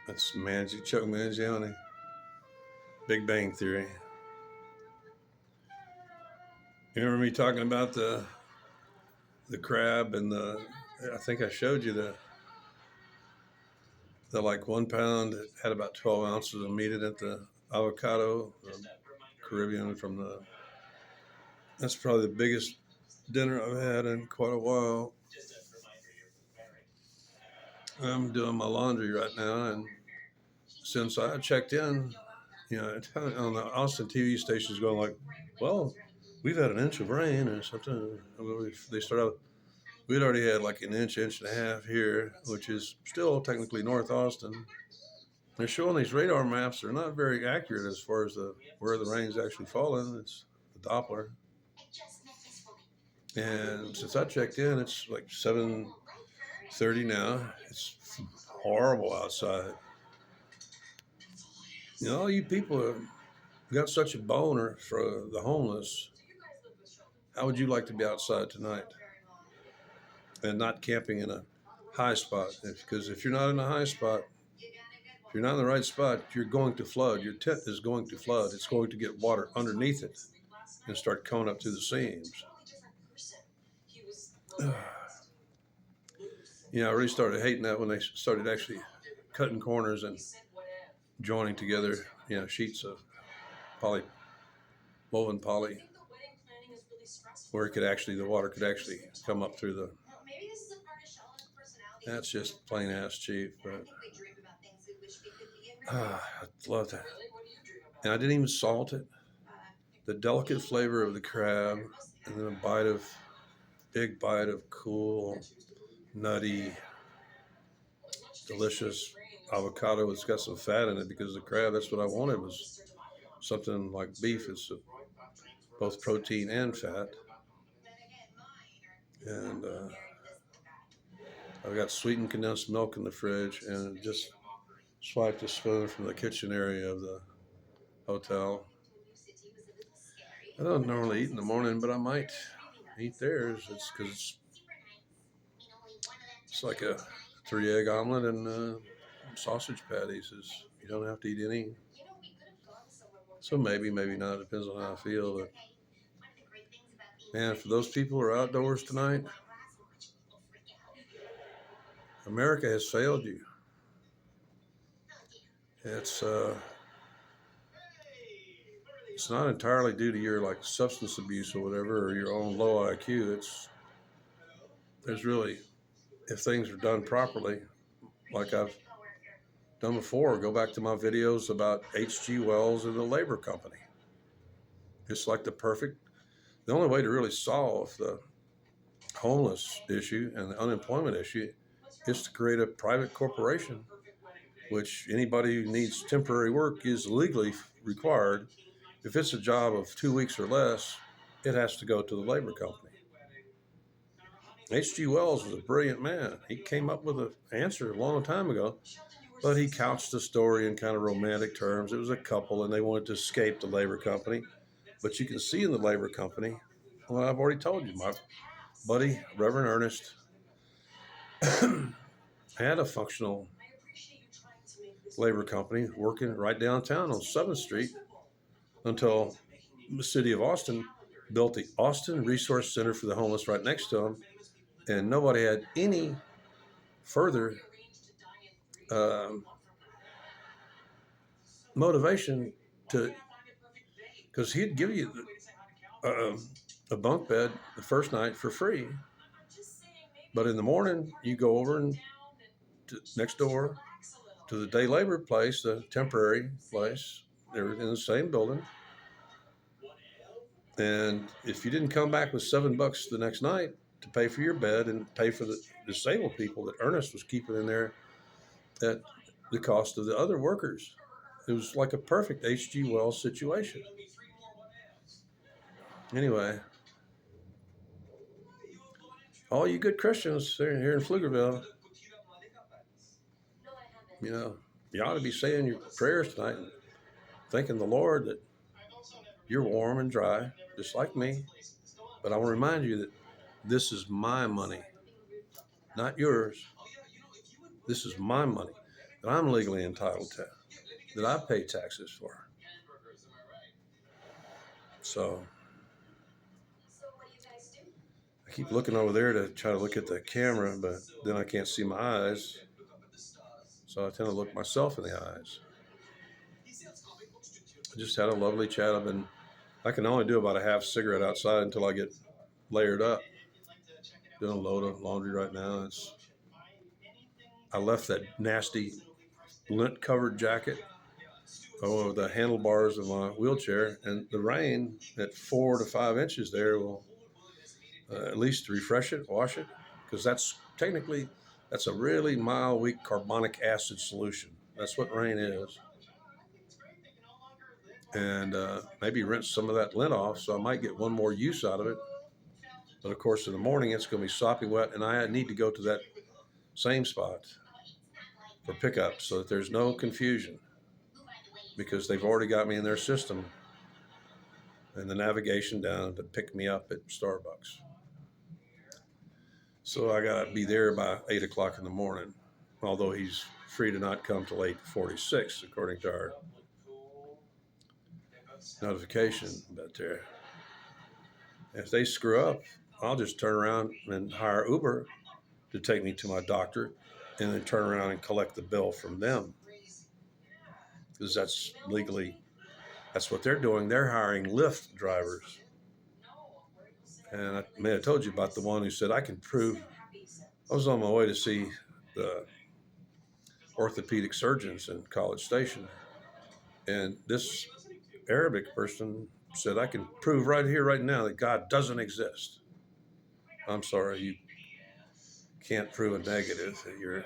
That's Chuck Mangione. Big Bang Theory. You remember me talking about the crab and the? I think I showed you the like 1 pound had about 12 ounces of meat in it. The avocado, the Caribbean from the. That's probably the biggest dinner I've had in quite a while. I'm doing my laundry right now, and since I checked in, on the Austin TV stations going like, well, we've had an inch of rain or something. They start out, we'd already had like an inch and a half here, which is still technically North Austin. They're showing these radar maps. They're not very accurate as far as where the rain's actually falling. It's the Doppler. And since I checked in, it's like 7:30 now. It's horrible outside. All you people have got such a boner for the homeless. How would you like to be outside tonight and not camping in a high spot? Because if you're not in a high spot, if you're not in the right spot, you're going to flood. Your tent is going to flood. It's going to get water underneath it and start coming up through the seams. I really started hating that when they started actually cutting corners and joining together, sheets of woven poly, where the water could actually come up through the. That's just plain ass cheap, but I love that. And I didn't even salt it. The delicate flavor of the crab, and then big bite of cool, nutty, delicious avocado. It's got some fat in it because the crab. That's what I wanted, was something like beef. It's both protein and fat. And I've got sweetened condensed milk in the fridge, and just swiped a spoon from the kitchen area of the hotel. I don't normally eat in the morning, but I might eat theirs. It's because it's like a 3 egg omelet and sausage patties. You don't have to eat any. So maybe not. Depends on how I feel. But man, for those people who are outdoors tonight, America has failed you. It's it's not entirely due to your like substance abuse or whatever, or your own low IQ. There's really, if things are done properly, like I've done before, go back to my videos about H.G. Wells and the labor company. It's like the only way to really solve the homeless issue and the unemployment issue is to create a private corporation, which anybody who needs temporary work is legally required. If it's a job of 2 weeks or less, it has to go to the labor company. H.G. Wells was a brilliant man. He came up with an answer a long time ago, but he couched the story in kind of romantic terms. It was a couple, and they wanted to escape the labor company. But you can see in the labor company, well, I've already told you, my buddy, Reverend Ernest, had a functional labor company working right downtown on 7th Street until the city of Austin built the Austin Resource Center for the Homeless right next to him, and nobody had any further motivation to, because he'd give you a bunk bed the first night for free, but in the morning you go over and next door to the day labor place, the temporary place. They're in the same building. And if you didn't come back with $7 the next night to pay for your bed and pay for the disabled people that Ernest was keeping in there at the cost of the other workers, it was like a perfect H.G. Wells situation. Anyway, all you good Christians here in Pflugerville, you ought to be saying your prayers tonight and thanking the Lord that you're warm and dry, just like me. But I want to remind you that this is my money. not yours. This is my money that I'm legally entitled to, that I pay taxes for. So I keep looking over there to try to look at the camera, but then I can't see my eyes. So I tend to look myself in the eyes. I just had a lovely chat. I can only do about a half cigarette outside until I get layered up. Doing a load of laundry right now. I left that nasty lint covered jacket over the handlebars of my wheelchair, and the rain at 4 to 5 inches there will at least refresh it, wash it, because that's a really mild, weak carbonic acid solution. That's what rain is. And maybe rinse some of that lint off, so I might get one more use out of it. But of course, in the morning, it's going to be sopping wet, and I need to go to that same spot for pickup so that there's no confusion, because they've already got me in their system and the navigation down to pick me up at Starbucks. So I got to be there by 8 o'clock in the morning, although he's free to not come till 8:46, according to our notification. But if they screw up, I'll just turn around and hire Uber to take me to my doctor, and then turn around and collect the bill from them, because that's what they're doing. They're hiring Lyft drivers. And I may have told you about the one who said, I was on my way to see the orthopedic surgeons in College Station. And this Arabic person said, I can prove right here, right now, that God doesn't exist. I'm sorry, you can't prove a negative. That you're.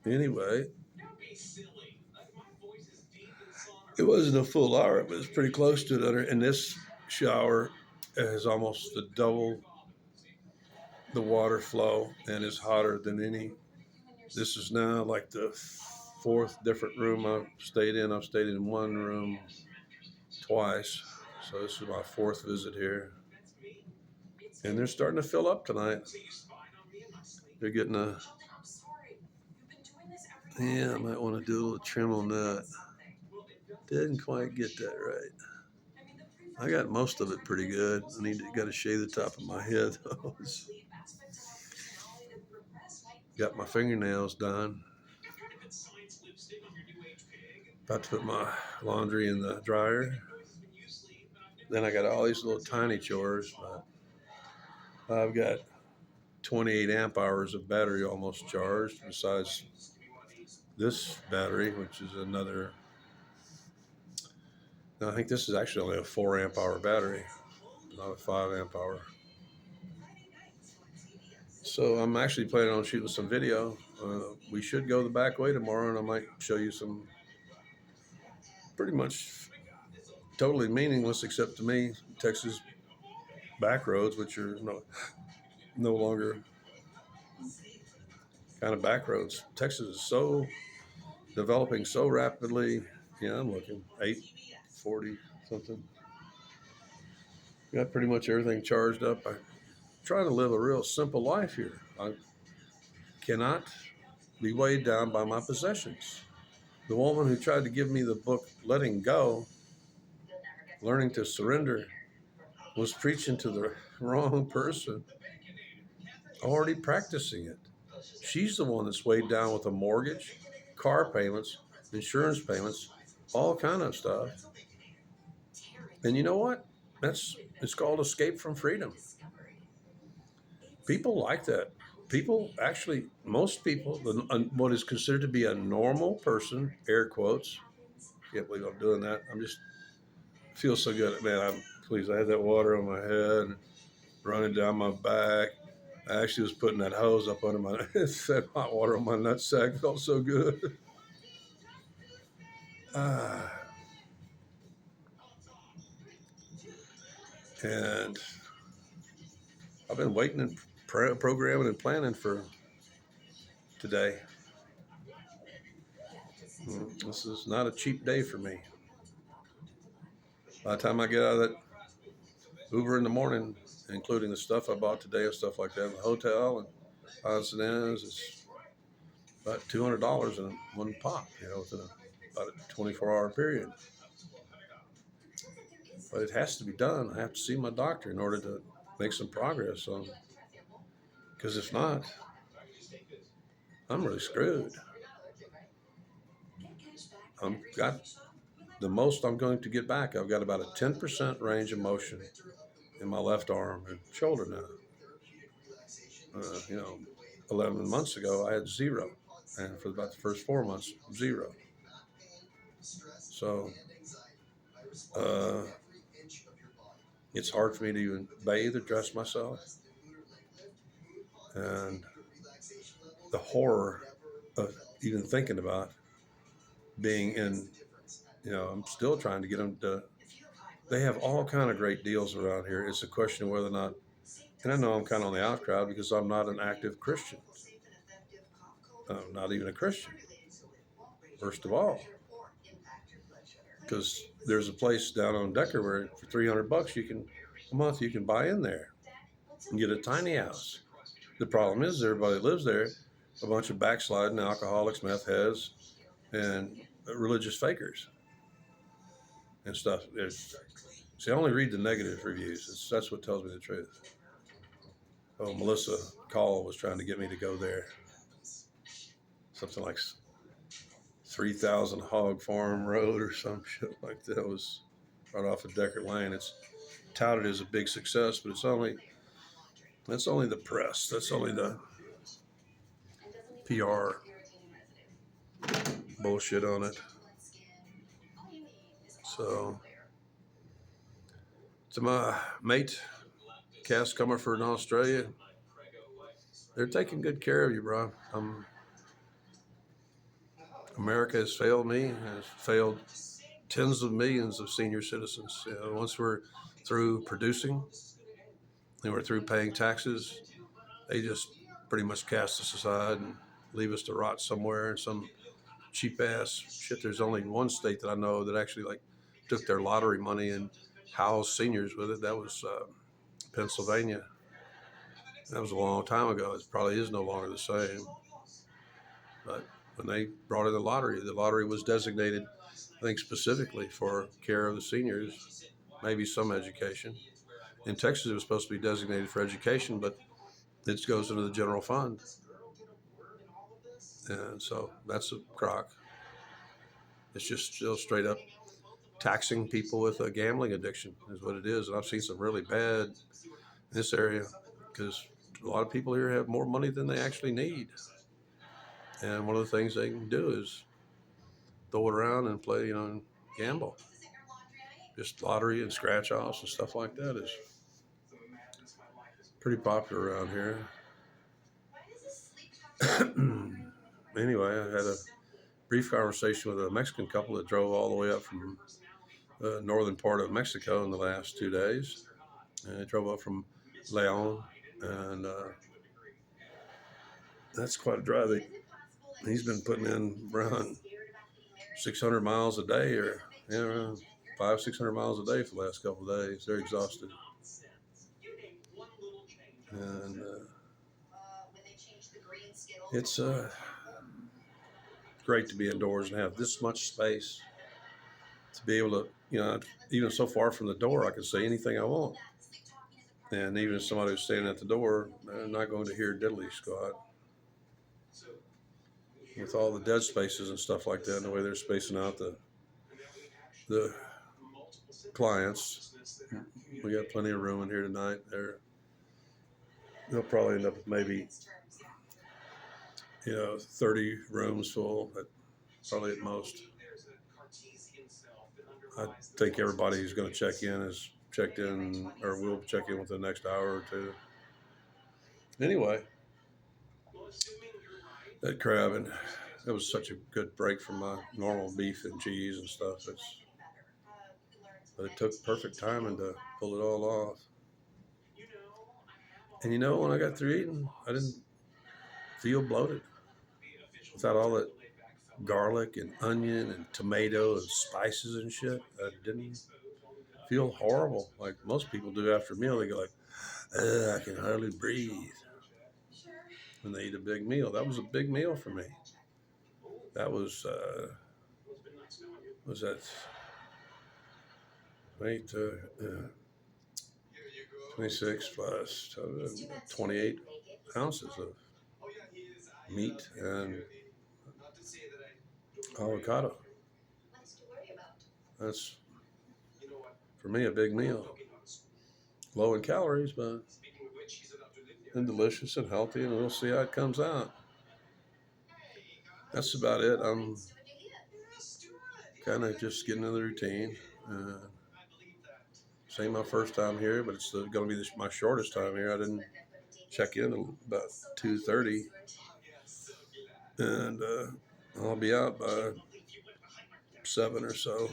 Anyway, it wasn't a full hour, but it was pretty close to it. And this shower has almost double the water flow and is hotter than any. This is now like the fourth different room I've stayed in. I've stayed in one room twice. So this is my fourth visit here. And they're starting to fill up tonight. They're getting I might want to do a little trim on that. Didn't quite get that right. I got most of it pretty good. Got to shave the top of my head though. Got my fingernails done. About to put my laundry in the dryer. Then I got all these little tiny chores, but I've got 28 amp hours of battery almost charged, besides this battery, which is another. I think this is actually only a 4 amp hour battery, not a 5 amp hour. So I'm actually planning on shooting some video. We should go the back way tomorrow, and I might show you some pretty much totally meaningless, except to me, Texas back roads, which are no longer kind of back roads. Texas is developing so rapidly. Yeah, I'm looking 840 something. Got pretty much everything charged up. I try to live a real simple life here. I cannot be weighed down by my possessions. The woman who tried to give me the book Letting Go, Learning to Surrender, was preaching to the wrong person, already practicing it. She's the one that's weighed down with a mortgage, car payments, insurance payments, all kind of stuff. And you know what? It's called escape from freedom. People like that. Most people, what is considered to be a normal person, air quotes. Can't believe I'm doing that. Feel so good, man. I had that water on my head, running down my back. I actually was putting that hose up under my, that hot water on my nutsack. Felt so good. And I've been waiting and programming and planning for today. This is not a cheap day for me. By the time I get out of that Uber in the morning, including the stuff I bought today and stuff like that, in the hotel and odds and ends, it's about $200 in one pop, within about a 24-hour period. But it has to be done. I have to see my doctor in order to make some progress on. Because if not, I'm really screwed. I've got the most I'm going to get back. I've got about a 10% range of motion in my left arm and shoulder now. 11 months ago, I had zero. And for about the first 4 months, zero. So uh, it's hard for me to even bathe or dress myself. And the horror of even thinking about being in, I'm still trying to get them to, they have all kind of great deals around here. It's a question of whether or not, and I know I'm kind of on the out crowd because I'm not an active Christian. I'm not even a Christian, first of all. Because there's a place down on Decker where for $300 a month you can buy in there and get a tiny house. The problem is everybody lives there, a bunch of backsliding alcoholics, meth heads, and religious fakers and stuff. See, I only read the negative reviews. That's what tells me the truth. Oh, Melissa Call was trying to get me to go there. Something like 3,000 Hog Farm Road or some shit like that. It was right off of Decker Lane. It's touted as a big success, but that's only the press. That's only the PR bullshit on it. So, to my mate, Cass Comerford in Australia, they're taking good care of you, bro. America has failed me, has failed tens of millions of senior citizens. Once we're through producing and we're through paying taxes, they just pretty much cast us aside and leave us to rot somewhere in some cheap ass shit. There's only one state that I know that actually took their lottery money and housed seniors with it. That was Pennsylvania. That was a long time ago. It probably is no longer the same. But when they brought in the lottery was designated, I think, specifically for care of the seniors, maybe some education. In Texas, it was supposed to be designated for education, but it goes into the general fund. And so that's a crock. It's just still straight up taxing people with a gambling addiction is what it is. And I've seen some really bad in this area because a lot of people here have more money than they actually need. And one of the things they can do is throw it around and play, and gamble. Just lottery and scratch offs and stuff like that is pretty popular around here. Anyway, I had a brief conversation with a Mexican couple that drove all the way up from the northern part of Mexico in the last 2 days. And they drove up from Leon, and that's quite a drive. He's been putting in around 600 miles a day, or around 500-600 miles a day for the last couple of days. They're exhausted, and it's great to be indoors and have this much space to be able to, even so far from the door, I can say anything I want. And even if somebody was standing at the door, they're not going to hear diddly squat. With all the dead spaces and stuff like that, and the way they're spacing out the clients, we got plenty of room in here tonight. They'll probably end up with maybe 30 rooms full, probably at most. I think everybody who's going to check in is checked in, or will check in within the next hour or two. Anyway, that crab, and it was such a good break from my normal beef and cheese and stuff. But it took perfect timing to pull it all off. And when I got through eating, I didn't feel bloated. Without all that garlic and onion and tomato and spices and shit, I didn't feel horrible, like most people do after a meal. They go like, I can hardly breathe when they eat a big meal. That was a big meal for me. That was that 8, 26 plus 28 ounces of meat and avocado. That's for me a big meal. Low in calories, but and delicious and healthy, and we'll see how it comes out. That's about it. I'm kind of just getting in the routine. Uh, Same my first time here, but it's going to be my shortest time here. I didn't check in until about 2:30, and I'll be out by 7 or so.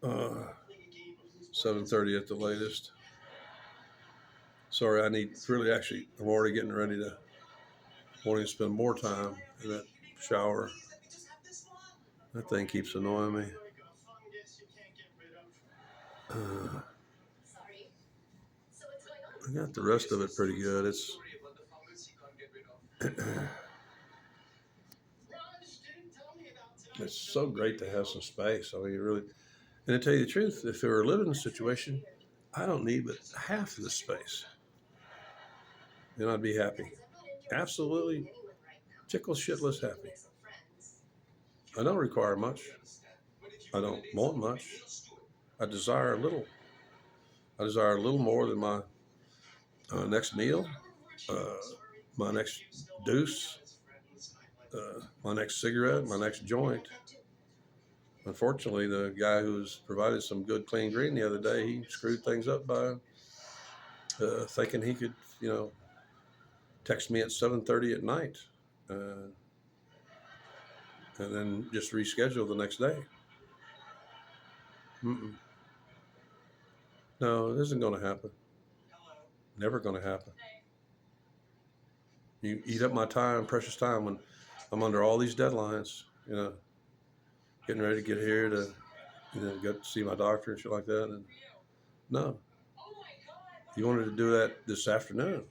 7:30 at the latest. Sorry, I need really actually. I'm already getting ready to wanting to spend more time in that shower. That thing keeps annoying me. I got the rest of it pretty good. It's so great to have some space. I mean, it really. And to tell you the truth, if I were a living situation, I don't need but half of the space, and I'd be happy. Absolutely, tickle shitless happy. I don't require much. I don't want much. I desire little. I desire a little more than my next meal, uh, my next deuce, my next cigarette, my next joint. Unfortunately, the guy who's provided some good clean green the other day, he screwed things up by thinking he could, text me at 7:30 at night, uh, and then just reschedule the next day. Mm-mm. No, it isn't going to happen. Never going to happen. You eat up my time, precious time, when I'm under all these deadlines. Getting ready to get here to, go to see my doctor and shit like that. And no, you wanted to do that this afternoon.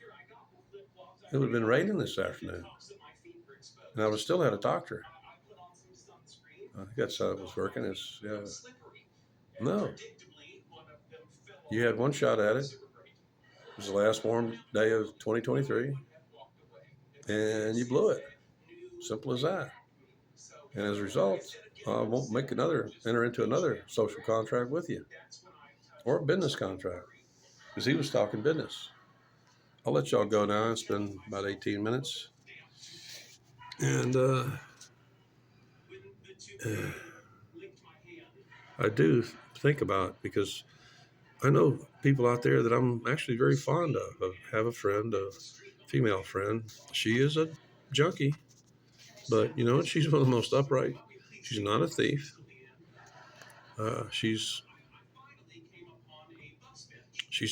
It would have been raining this afternoon, and I would still had a doctor. I think that's how it was working. It's yeah. No, you had one shot at it. It was the last warm day of 2023, and you blew it. Simple as that. And as a result, I won't enter into another social contract with you or a business contract because he was talking business. I'll let y'all go now and spend about 18 minutes. And I do think about, because I know people out there that I'm actually very fond of. I have a friend, a female friend. She is a junkie, but you know what? She's one of the most upright. She's not a thief. She's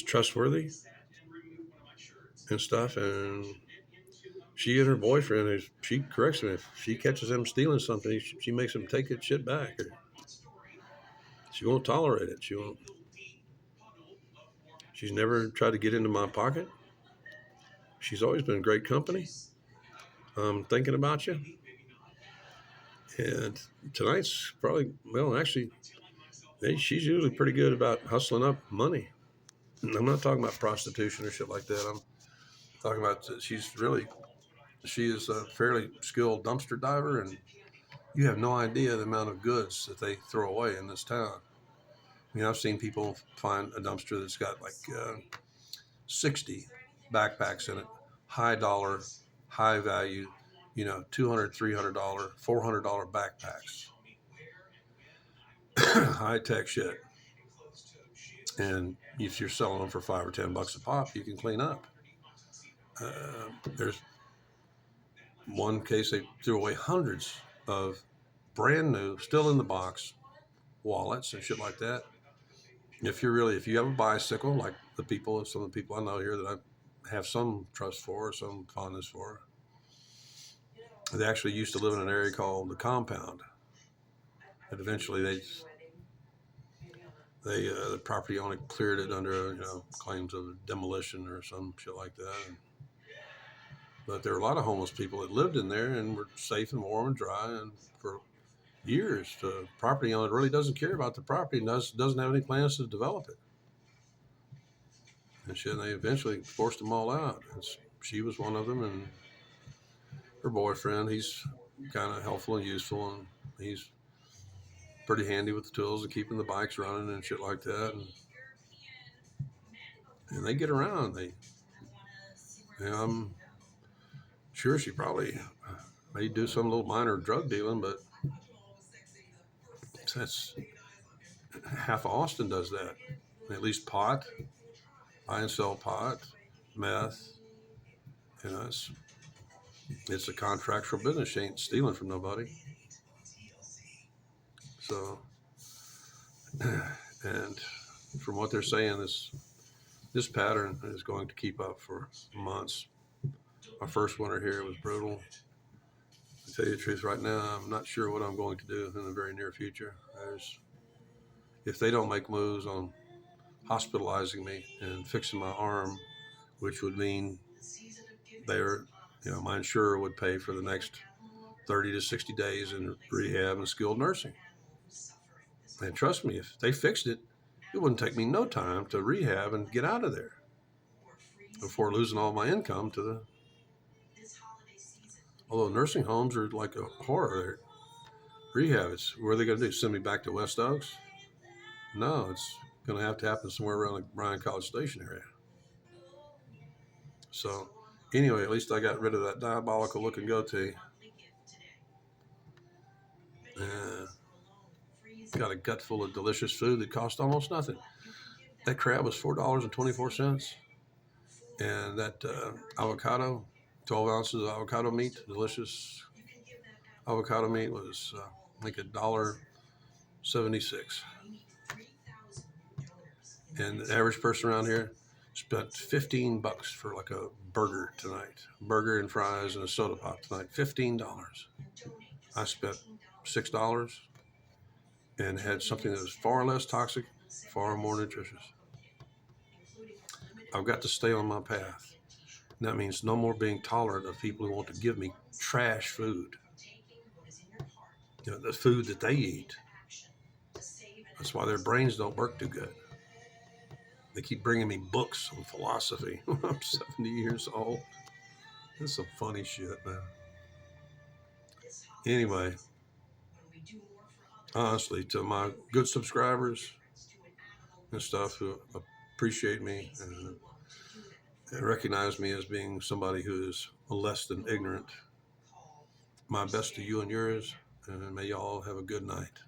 trustworthy and stuff. And she and her boyfriend, she corrects me if she catches them stealing something. She makes them take that shit back. Or she won't tolerate it. She won't. She's never tried to get into my pocket. She's always been great company. I'm thinking about you. And tonight's probably, well, actually, she's usually pretty good about hustling up money. And I'm not talking about prostitution or shit like that. I'm talking about she is a fairly skilled dumpster diver, and you have no idea the amount of goods that they throw away in this town. I mean, I've seen people find a dumpster that's got like 60 backpacks in it, high dollar, high value, $200, $300, $400 backpacks, high tech shit. And if you're selling them for $5 or $10 a pop, you can clean up. There's one case they threw away hundreds of brand new, still in the box, wallets and shit like that. If you have a bicycle, like some of the people I know here that I have some trust for, some fondness for, they actually used to live in an area called the Compound. And eventually The property owner cleared it under claims of demolition or some shit like that. But there were a lot of homeless people that lived in there and were safe and warm and dry, and for years the property owner really doesn't care about the property and doesn't have any plans to develop it. And shit, they eventually forced them all out. And she was one of them, and her boyfriend, he's kind of helpful and useful, and he's pretty handy with the tools and keeping the bikes running and shit like that. And they get around. I'm sure she probably may do some little minor drug dealing, but that's half of Austin does that. At least pot, buy and sell pot, meth. It's a contractual business. She ain't stealing from nobody. So, and from what they're saying, this pattern is going to keep up for months. Our first winter here was brutal. To tell you the truth, right now, I'm not sure what I'm going to do in the very near future. If they don't make moves on hospitalizing me and fixing my arm, which would mean my insurer would pay for the next 30 to 60 days in rehab and skilled nursing. And trust me, if they fixed it, it wouldn't take me no time to rehab and get out of there before losing all my income to the. Although nursing homes are like a horror. Rehab, what are they going to do? Send me back to West Oaks? No, it's going to have to happen somewhere around the Bryan College Station area. So, anyway, at least I got rid of that diabolical looking goatee. Got a gut full of delicious food that cost almost nothing. That crab was $4.24. And that avocado, 12 ounces of avocado meat, delicious avocado meat, was like $1.76. And the average person around here spent $15 for like a burger tonight. Burger and fries and a soda pop tonight. $15. I spent $6 and had something that was far less toxic, far more nutritious. I've got to stay on my path. And that means no more being tolerant of people who want to give me trash food. The food that they eat. That's why their brains don't work too good. They keep bringing me books on philosophy. I'm 70 years old. This is some funny shit, man. Anyway, honestly, to my good subscribers and stuff who appreciate me and recognize me as being somebody who is less than ignorant, my best to you and yours, and may y'all have a good night.